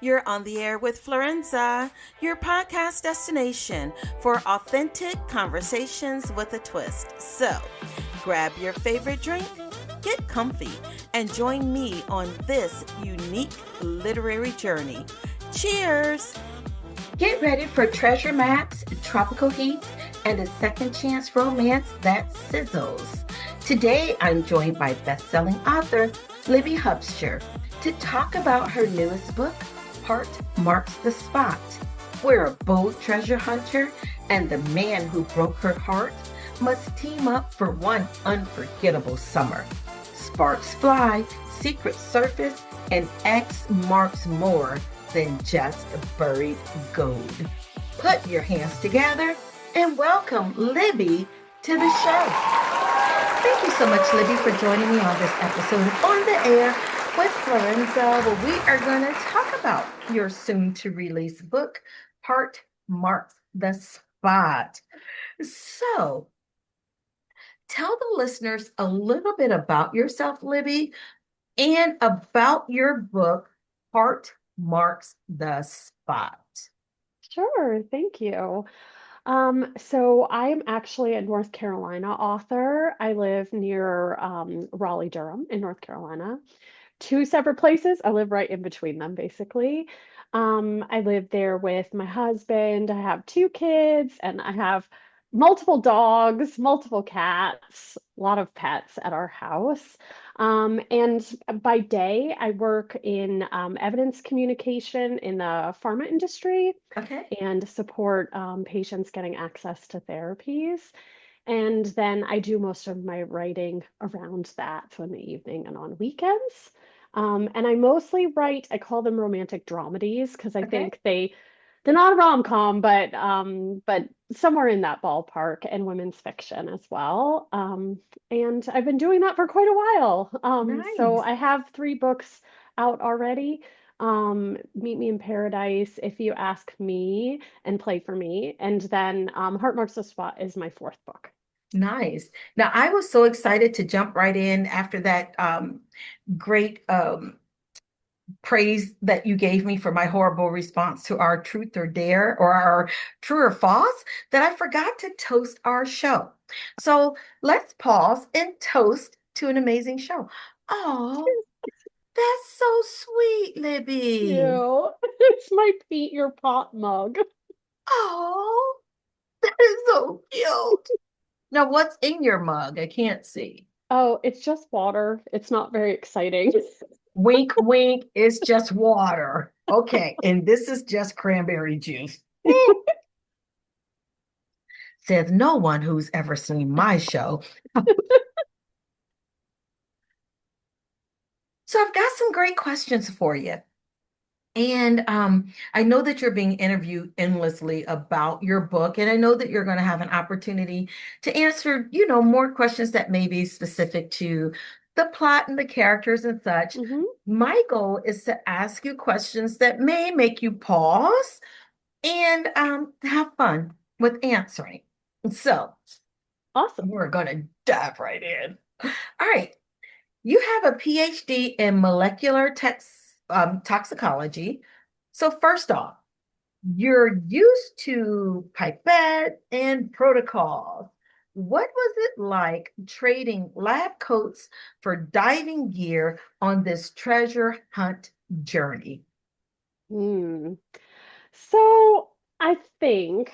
You're on the air with Florenza, your podcast destination for authentic conversations with a twist. So, grab your favorite drink, get comfy, and join me on this unique literary journey. Cheers! Get ready for treasure maps, tropical heat, and a second chance romance that sizzles. Today, I'm joined by bestselling author Libby Hubscher to talk about her newest book, Heart Marks the Spot, where a bold treasure hunter and the man who broke her heart must team up for one unforgettable summer. Sparks fly, secrets surface, and X marks more than just buried gold. Put your hands together and welcome Libby to the show. Thank you so much, Libby, for joining me on this episode of On the Air with Florenza, where we are going to talk about your soon-to-release book, Heart Marks the Spot. So, tell the listeners a little bit about yourself, Libby, and about your book, Heart Marks the Spot. Sure, thank you. So I'm actually a North Carolina author. I live near Raleigh, Durham in North Carolina. Two separate places. I live right in between them, basically. I live there with my husband. I have two kids, and I have multiple dogs, multiple cats, a lot of pets at our house. And by day, I work in evidence communication in the pharma industry Okay. and support patients getting access to therapies. And then I do most of my writing around that, so in the evening and on weekends. And I mostly write, I call them romantic dramedies because I think they're not a rom-com, but somewhere in that ballpark, and women's fiction as well. And I've been doing that for quite a while. So Nice. I have three books out already. Meet Me in Paradise, If You Ask Me, and Play for Me. And then Heart Marks the Spot is my fourth book. Nice. Now, I was so excited to jump right in after that great praise that you gave me for my horrible response to our truth or dare or our true or false that I forgot to toast our show. So let's pause and toast to an amazing show. Oh, that's so sweet, Libby. You. It's my Feet Your Pot mug. Oh, that is so cute. Now, what's in your mug? I can't see. Oh, it's just water. It's not very exciting. Wink, wink, it's just water. Okay, and this is just cranberry juice. Says no one who's ever seen my show. So I've got some great questions for you. And I know that you're being interviewed endlessly about your book, and I know that you're going to have an opportunity to answer, more questions that may be specific to the plot and the characters and such. Mhm. My goal is to ask you questions that may make you pause and have fun with answering. So Awesome. we're going to dive right in. All right. You have a PhD in molecular toxicology. So first off, you're used to pipette and protocols. What was it like trading lab coats for diving gear on this treasure hunt journey? Hmm. So I think,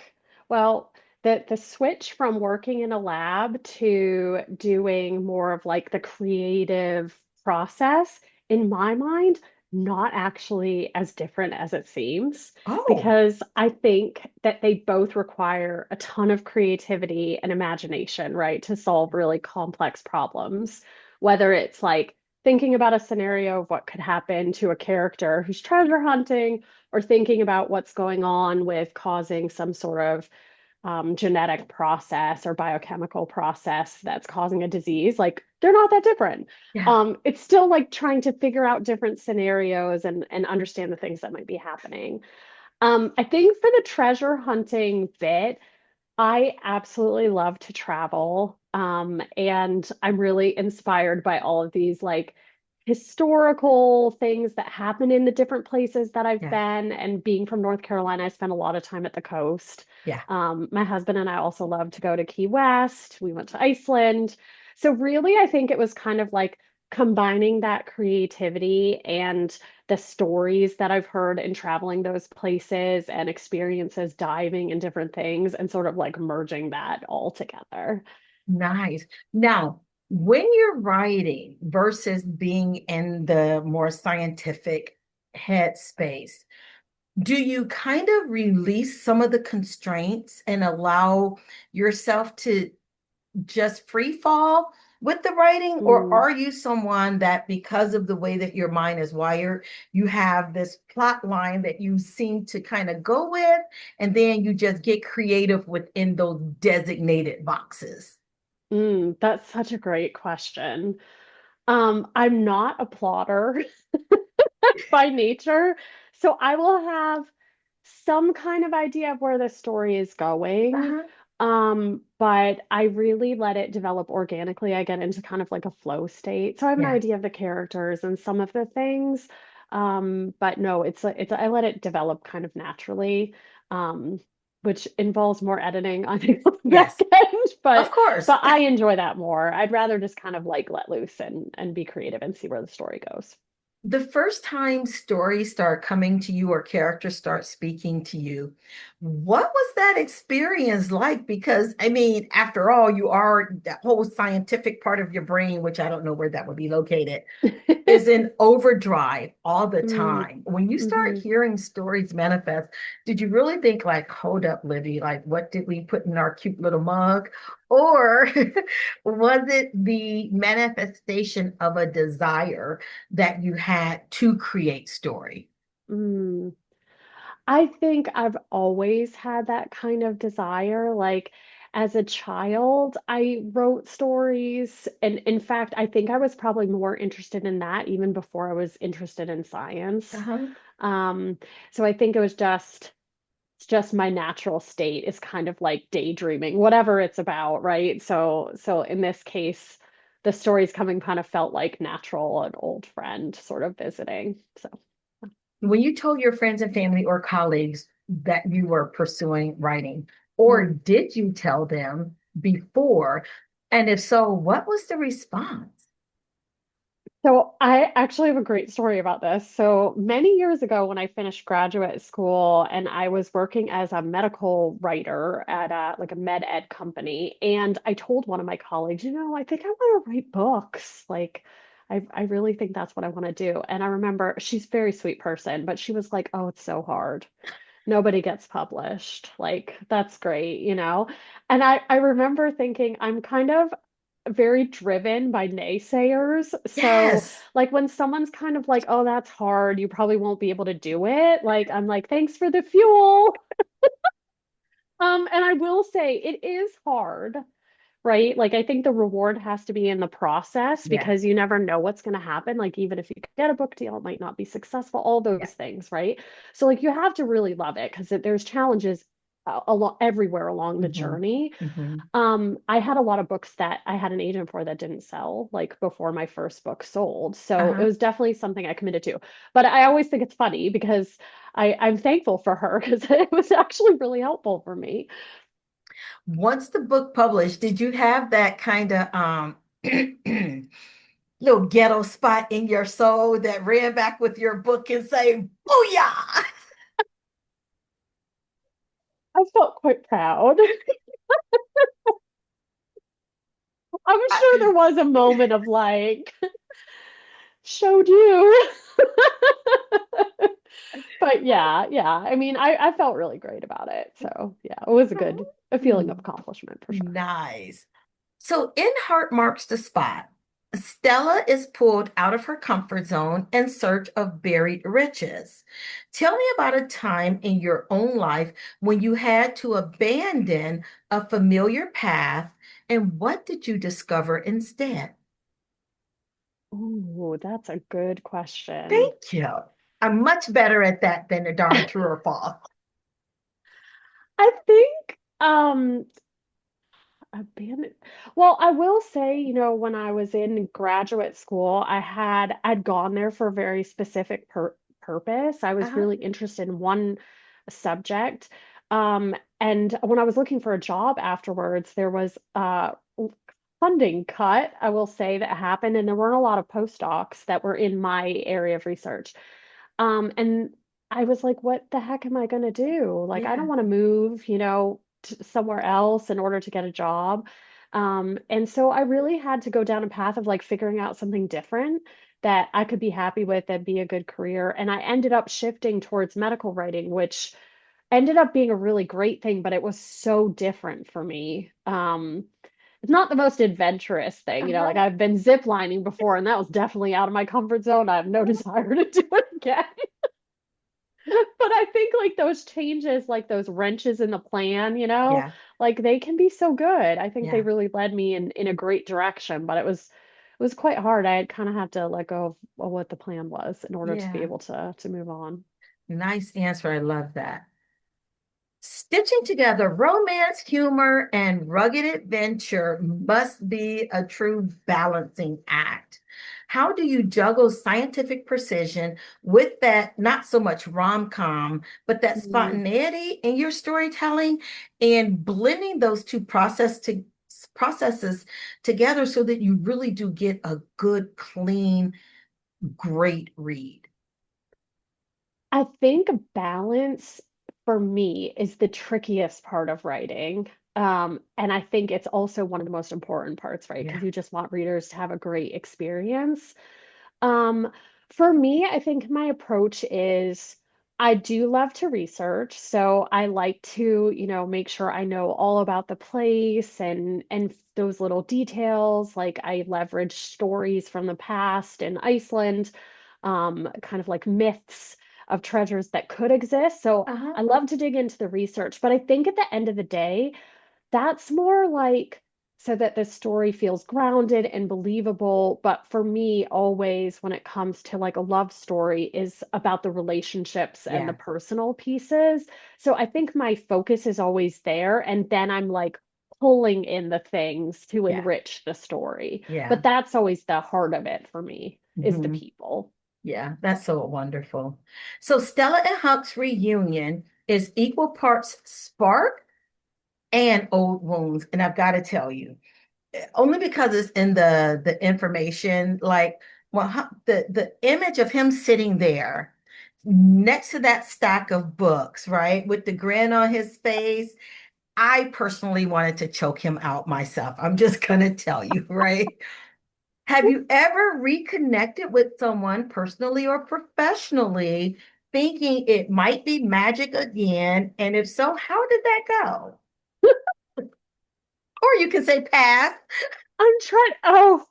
well, the switch from working in a lab to doing more of like the creative process, in my mind, not actually as different as it seems, Oh, because I think that they both require a ton of creativity and imagination, right, to solve really complex problems, whether it's like thinking about a scenario of what could happen to a character who's treasure hunting or thinking about what's going on with causing some sort of genetic process or biochemical process that's causing a disease. Like they're not that different. yeah. It's still like trying to figure out different scenarios and understand the things that might be happening. I think for the treasure hunting bit, I absolutely love to travel. And I'm really inspired by all of these like historical things that happen in the different places that I've Yeah. been. And being from North Carolina, I spent a lot of time at the coast. Yeah. My husband and I also love to go to Key West. We went to Iceland. So really, I think it was kind of like combining that creativity and the stories that I've heard in traveling those places and experiences diving in different things and sort of like merging that all together. Nice. Now, when you're writing versus being in the more scientific headspace, do you kind of release some of the constraints and allow yourself to just free fall with the writing? Or Mm. are you someone that, because of the way that your mind is wired, you have this plot line that you seem to kind of go with, and then you just get creative within those designated boxes? That's such a great question. I'm not a plotter by nature, so I will have some kind of idea of where the story is going. Uh-huh. But I really let it develop organically. I get into kind of like a flow state. So I have an Yeah. idea of the characters and some of the things. But no, I let it develop kind of naturally. Which involves more editing, I think, on the back Yes. end, Of course. but I enjoy that more. I'd rather just kind of like let loose and be creative and see where the story goes. The first time stories start coming to you or characters start speaking to you, what was that experience like? Because, I mean, after all, you are that whole scientific part of your brain, which I don't know where that would be located, is in overdrive all the Mm, time. When you start hmm hearing stories manifest, did you really think, like, hold up, Libby, like, what did we put in our cute little mug? Or was it the manifestation of a desire that you had to create story? mm. I think I've always had that kind of desire. Like as a child, I wrote stories. And in fact, I think I was probably more interested in that even before I was interested in science. Uh-huh. Um, so I think it's just my natural state is kind of like daydreaming, whatever it's about, right? So in this case, the stories coming kind of felt like natural, an old friend sort of visiting. So. When you told your friends and family or colleagues that you were pursuing writing, or mm. did you tell them before? And if so, what was the response? So I actually have a great story about this. So many years ago, when I finished graduate school and I was working as a medical writer at like a med ed company, and I told one of my colleagues, I think I want to write books. Like, I really think that's what I want to do. And I remember she's a very sweet person, but she was like, "Oh, it's so hard. Nobody gets published. Like, that's great." And I remember thinking, I'm kind of very driven by naysayers. So, Yes. like, when someone's kind of like, oh, that's hard, you probably won't be able to do it. Like, I'm like, thanks for the fuel. And I will say it is hard, right? Like, I think the reward has to be in the process Yeah. because you never know what's going to happen. Like, even if you get a book deal, it might not be successful, all Yeah. those things, right? So, like, you have to really love it because there's challenges everywhere along the Hmm. journey. Hmm. I had a lot of books that I had an agent for that didn't sell, like before my first book sold. So it Uh-huh. was definitely something I committed to. But I always think it's funny because I'm thankful for her because it was actually really helpful for me. Once the book published, did you have that kind of little ghetto spot in your soul that ran back with your book and say, "Booyah"? I felt quite proud. I'm sure there was a moment of like, showed you. But yeah, yeah. I mean, I felt really great about it. So yeah, it was a feeling of accomplishment for sure. Nice. So in Heart Marks the Spot, Stella is pulled out of her comfort zone in search of buried riches. Tell me about a time in your own life when you had to abandon a familiar path, and what did you discover instead? Oh, that's a good question. Thank you. I'm much better at that than a darn true or false. I think Abandoned. Well, I will say, when I was in graduate school, I'd gone there for a very specific purpose. I was Uh-huh. really interested in one subject. And when I was looking for a job afterwards, there was a funding cut, I will say, that happened, and there weren't a lot of postdocs that were in my area of research. And I was like, what the heck am I going to do? Like, I don't Yeah. want to move, to somewhere else in order to get a job. And so I really had to go down a path of like figuring out something different that I could be happy with and be a good career. And I ended up shifting towards medical writing, which ended up being a really great thing, but it was so different for me. It's not the most adventurous thing, like Uh-huh. I've been ziplining before, and that was definitely out of my comfort zone. I have no desire to do it again. But I think like those changes, like those wrenches in the plan, Yeah. like they can be so good. I think they Yeah. really led me in a great direction, but it was quite hard. I kind of had to let go of what the plan was in order to be Yeah. able to move on. Nice answer. I love that. Stitching together romance, humor, and rugged adventure must be a true balancing act. How do you juggle scientific precision with that not so much rom-com, but that Mm. spontaneity in your storytelling and blending those two processes together so that you really do get a good, clean, great read? I think balance for me is the trickiest part of writing. And I think it's also one of the most important parts, right? Yeah. Because you just want readers to have a great experience. Um, for me, I think my approach is I do love to research, so I like to, make sure I know all about the place and those little details. Like I leverage stories from the past in Iceland, kind of like myths of treasures that could exist. So Uh-huh. I love to dig into the research, but I think at the end of the day, that's more like so that the story feels grounded and believable. But for me, always when it comes to like a love story, is about the relationships and the Yeah. personal pieces. So I think my focus is always there. And then I'm like pulling in the things to Yeah. enrich the story. Yeah. But that's always the heart of it for me, is the Mhm. people. Yeah, that's so wonderful. So Stella and Huck's reunion is equal parts spark and old wounds. And I've got to tell you, only because it's in the information, like well, the image of him sitting there next to that stack of books, right, with the grin on his face, I personally wanted to choke him out myself. I'm just gonna tell you, right? Have you ever reconnected with someone personally or professionally thinking it might be magic again? And if so, how did that go? Or you can say pass. I'm trying. Oh,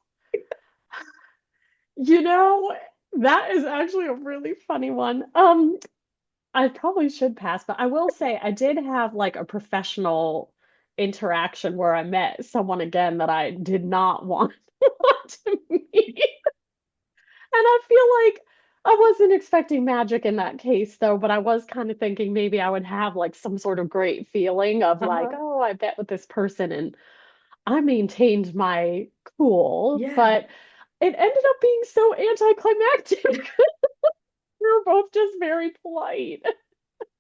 you know, that is actually a really funny one. I probably should pass, but I will say I did have like a professional interaction where I met someone again that I did not want to meet. And I feel like I wasn't expecting magic in that case though, but I was kind of thinking maybe I would have like some sort of great feeling of like, Uh-huh. oh, I bet with this person, and I maintained my cool, Yeah. but it ended up being so anticlimactic. We were both just very polite.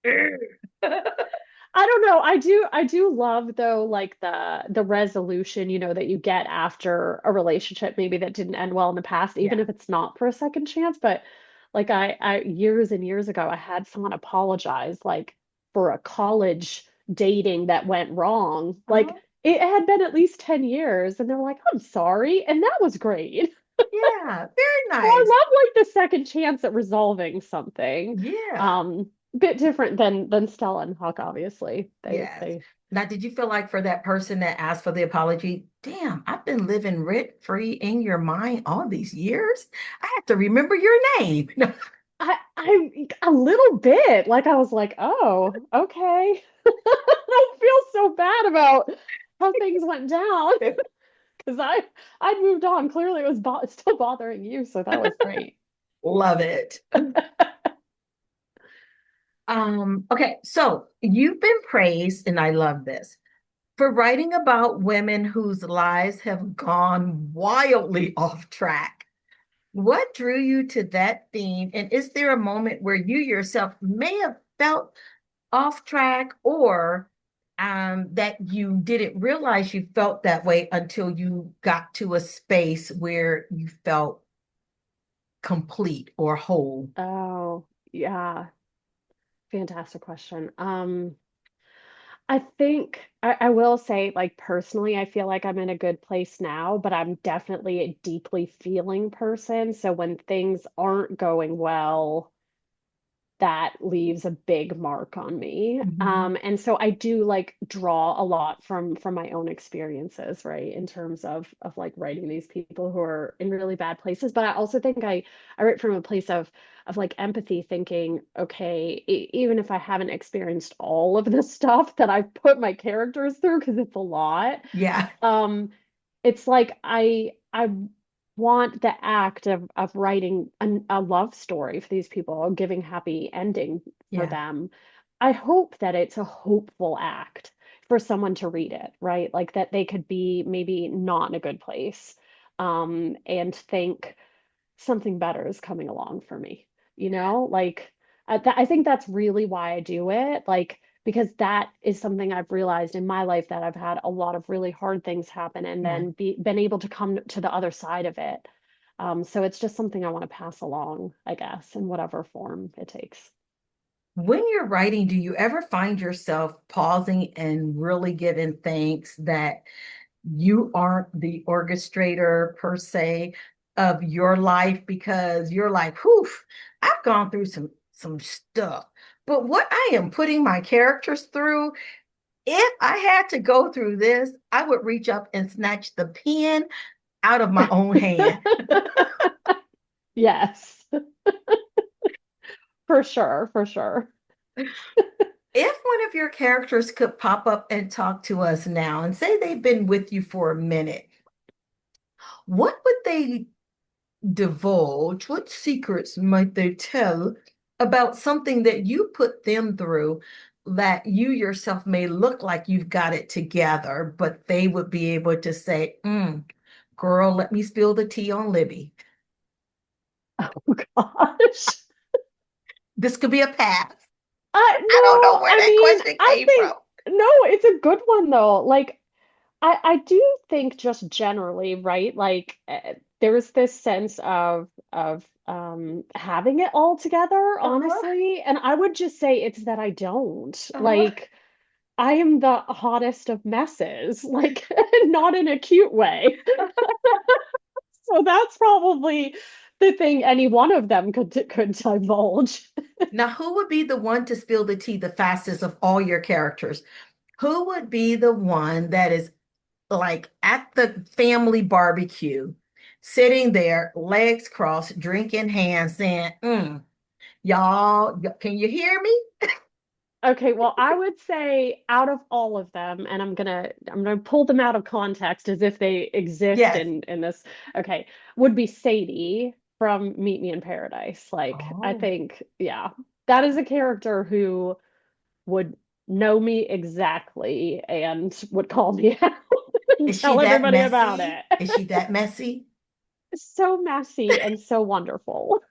I don't know. I do love though like the resolution, that you get after a relationship maybe that didn't end well in the past, even Yeah. if it's not for a second chance. But like I years and years ago, I had someone apologize like for a college dating that went wrong. Like Uh-huh. it had been at least 10 years, and they're like, I'm sorry. And that was great. Yeah. Very So I nice. love like the second chance at resolving something. Yeah. Bit different than Stella and Huck, obviously. They Yes. they Now, did you feel like for that person that asked for the apology, damn, I've been living rent free in your mind all these years? I have to remember your name. I a little bit like I was like, oh, okay. I don't feel so bad about how things went down because I'd moved on. Clearly, it was still bothering you, so that was great. Love it. Okay, so you've been praised, and I love this, For writing about women whose lives have gone wildly off track, what drew you to that theme? And is there a moment where you yourself may have felt off track or that you didn't realize you felt that way until you got to a space where you felt complete or whole? Oh, yeah, fantastic question. I think I will say, like, personally, I feel like I'm in a good place now, but I'm definitely a deeply feeling person. So when things aren't going well, that leaves a big mark on me. Mhm. And so I do like draw a lot from my own experiences, right? In terms of like writing these people who are in really bad places. But I also think I write from a place of like empathy, thinking, okay, even if I haven't experienced all of the stuff that I've put my characters through, because it's a lot, Yeah, um, it's like I want the act of writing a love story for these people, or giving happy ending for yeah, them. I hope that it's a hopeful act for someone to read it, right? Like that they could be maybe not in a good place, and think something better is coming along for me, like I think that's really why I do it, like because that is something I've realized in my life, that I've had a lot of really hard things happen and yeah. then been able to come to the other side of it. So it's just something I want to pass along, I guess, in whatever form it takes. When you're writing, do you ever find yourself pausing and really giving thanks that you aren't the orchestrator per se of your life because you're like, whew, I've gone through some stuff. But what I am putting my characters through, if I had to go through this, I would reach up and snatch the pen out of my own hand. Yes, for sure, for sure. If one of your characters could pop up and talk to us now and say they've been with you for a minute, what would they divulge? What secrets might they tell about something that you put them through that you yourself may look like you've got it together, but they would be able to say, girl, let me spill the tea on Libby. Oh gosh. This could be a pass. I don't know No, where I that mean, question I came from. think no, it's a good one though. Like I do think just generally, right? Like there's this sense of having it all together, Uh-huh, honestly. And I would just say it's that I don't. uh-huh. Like I am the hottest of messes, like not in a cute way. So that's probably the thing any one of them could divulge. Now, who would be the one to spill the tea the fastest of all your characters? Who would be the one that is like at the family barbecue, sitting there, legs crossed, drink in hand, saying, y'all, can you hear me? Okay, well, I would say out of all of them, and I'm gonna pull them out of context as if they exist Yes. in this. Okay, would be Sadie from Meet Me in Paradise. Like, I Oh, think, yeah, that is a character who would know me exactly and would call me out and is she tell that everybody about messy? it. Is she that messy? So messy and so wonderful.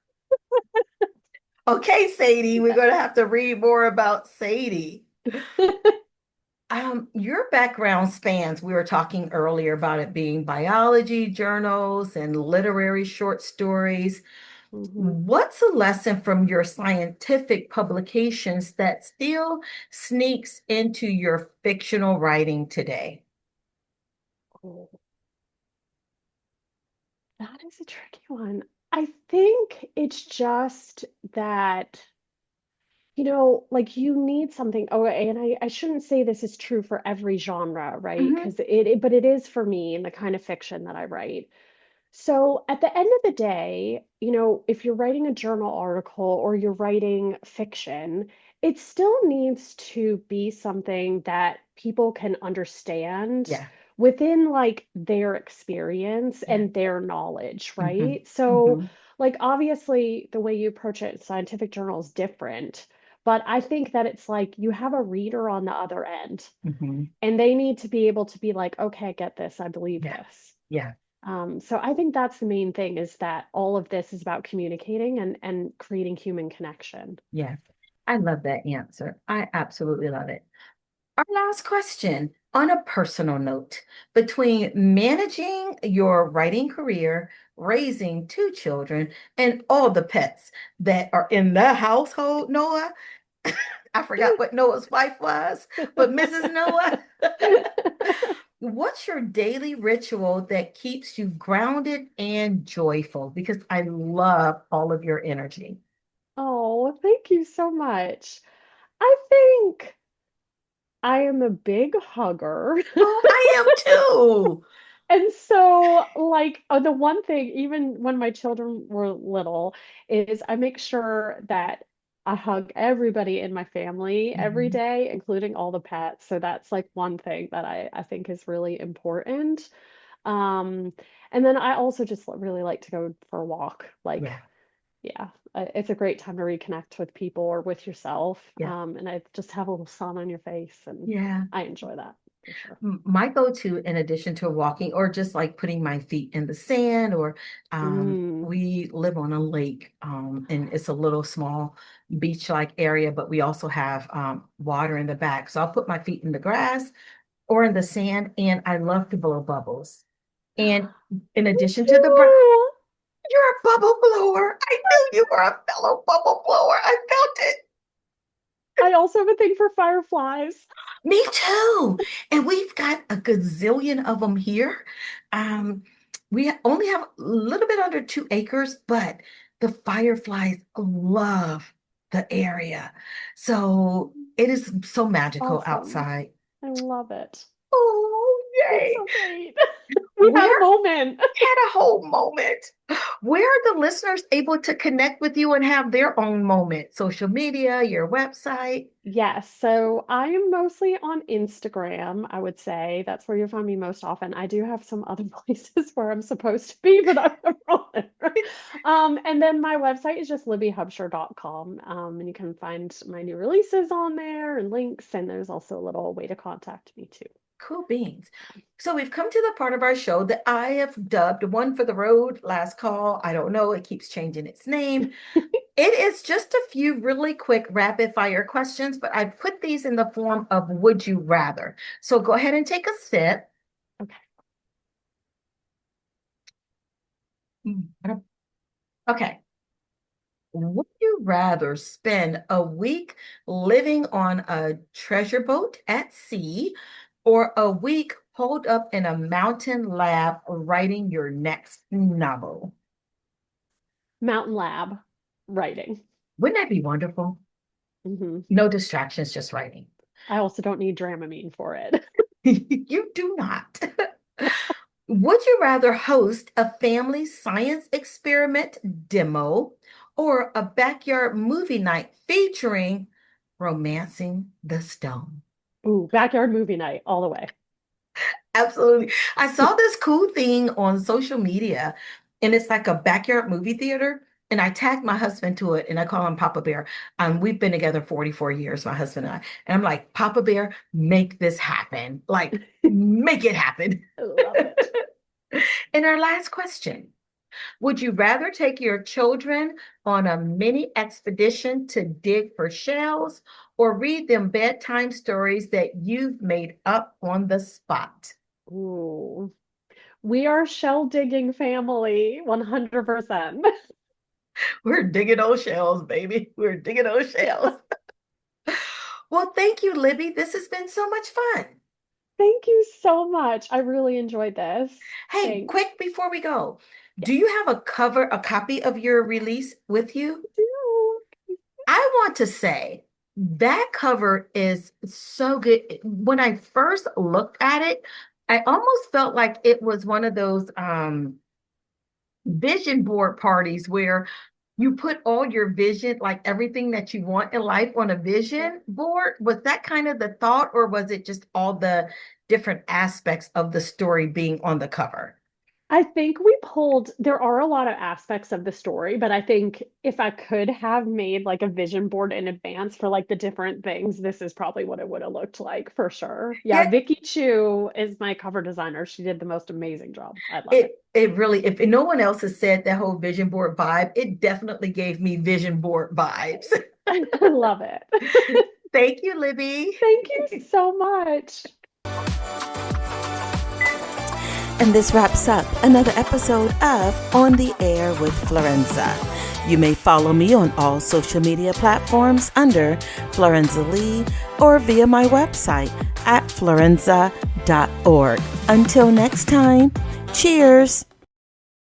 Okay, Sadie, we're going to have to read more about Sadie. Your background spans, we were talking earlier about it being biology journals and literary short stories. Mhm. What's a lesson from your scientific publications that still sneaks into your fictional writing today? Oh, that is a tricky one. I think it's just that. Like you need something. Oh, and I shouldn't say this is true for every genre, right? Mhm. Because but it is for me in the kind of fiction that I write. So at the end of the day, if you're writing a journal article or you're writing fiction, it still needs to be something that people can understand Yeah, within like their experience yeah. and their knowledge, Hmm. right? So, Hmm. like, obviously, the way you approach it in scientific journal is different, But I think that it's like you have a reader on the other end, Hmm. and they need to be able to be like, okay, I get this, I believe Yeah. this. Yeah. So I think that's the main thing, is that all of this is about communicating and creating human connection. Yeah. I love that answer. I absolutely love it. Our last question, on a personal note, between managing your writing career, raising two children, and all the pets that are in the household, Noah, I forgot what Noah's wife was, but Mrs. Noah, what's your daily ritual that keeps you grounded and joyful? Because I love all of your energy. Oh, thank you so much. I think I am a big hugger. Oh, I am too. And so, like, the one thing, even when my children were little, is I make sure that I hug everybody in my family every Mhm. day, including all the pets. So that's like one thing that I think is really important. Um, and then I also just really like to go for a walk. Like, Yeah, yeah, it's a great time to reconnect with people or with yourself. yeah, And I just have a little sun on your face, and yeah. I enjoy that for sure. My go-to, in addition to walking or just like putting my feet in the sand, or Mm. we live on a lake, and it's a little small beach-like area, but we also have water in the back. So I'll put my feet in the grass or in the sand, and I love to blow bubbles. And in Me addition to too. you're a bubble blower. I knew you were a fellow bubble blower. I felt it. I also have a thing for fireflies. Me too. And we've got a gazillion of them here. Um, we only have a little bit under 2 acres, but the fireflies love the area. So it is so magical Awesome. outside. I love it. Oh, It's yay. so great. We had a Where moment. had a whole moment. Where are the listeners able to connect with you and have their own moment? Social media, your website? Yes, so I am mostly on Instagram, I would say. That's where you'll find me most often. I do have some other places where I'm supposed to be, but I'm never on there. And then my website is just libbyhubscher.com. And you can find my new releases on there and links, and there's also a little way to contact me too. Cool beans. So we've come to the part of our show that I have dubbed One for the Road, Last Call. I don't know, it keeps changing its name. It is just a few really quick rapid fire questions, but I put these in the form of would you rather. So go ahead and take a sip. Okay. Okay. Would you rather spend a week living on a treasure boat at sea or a week holed up in a mountain lab writing your next novel? Mountain Lab writing. Wouldn't that be wonderful? Hmm. No distractions, just writing. I also don't need Dramamine for it. You do not. Would you rather host a family science experiment demo or a backyard movie night featuring Romancing the Stone? Ooh, backyard movie night all the way. Absolutely. I saw this cool thing on social media, and it's like a backyard movie theater. And I tagged my husband to it, and I call him Papa Bear. We've been together 44 years, my husband and I. And I'm like, Papa Bear, make this happen. Like, make it happen. I love it. And our last question. Would you rather take your children on a mini expedition to dig for shells or read them bedtime stories that you've made up on the spot? Ooh. We are shell digging family, 100%. We're digging those shells, baby. We're digging those shells. Well, thank you, Libby. This has been so much fun. Thank you so much. I really enjoyed this. Hey, Thanks. quick before we go, do Yes. you have a copy of your release with you? Do. I want to say that cover is so good. When I first looked at it, I almost felt like it was one of those vision board parties where you put all your vision, like everything that you want in life on a Yeah. vision board. Was that kind of the thought, or was it just all the different aspects of the story being on the cover? I think there are a lot of aspects of the story, but I think if I could have made like a vision board in advance for like the different things, this is probably what it would have looked like for sure. Yeah, Yeah, Vicky Chu is my cover designer. She did the most amazing job. I love it. it really, if no one else has said that whole vision board vibe, it definitely gave me vision board vibes. I love it. Thank you, Libby. Thank you so much. And this wraps up another episode of On the Air with Florenza. You may follow me on all social media platforms under Florenza Lee or via my website at florenza.org. Until next time, cheers.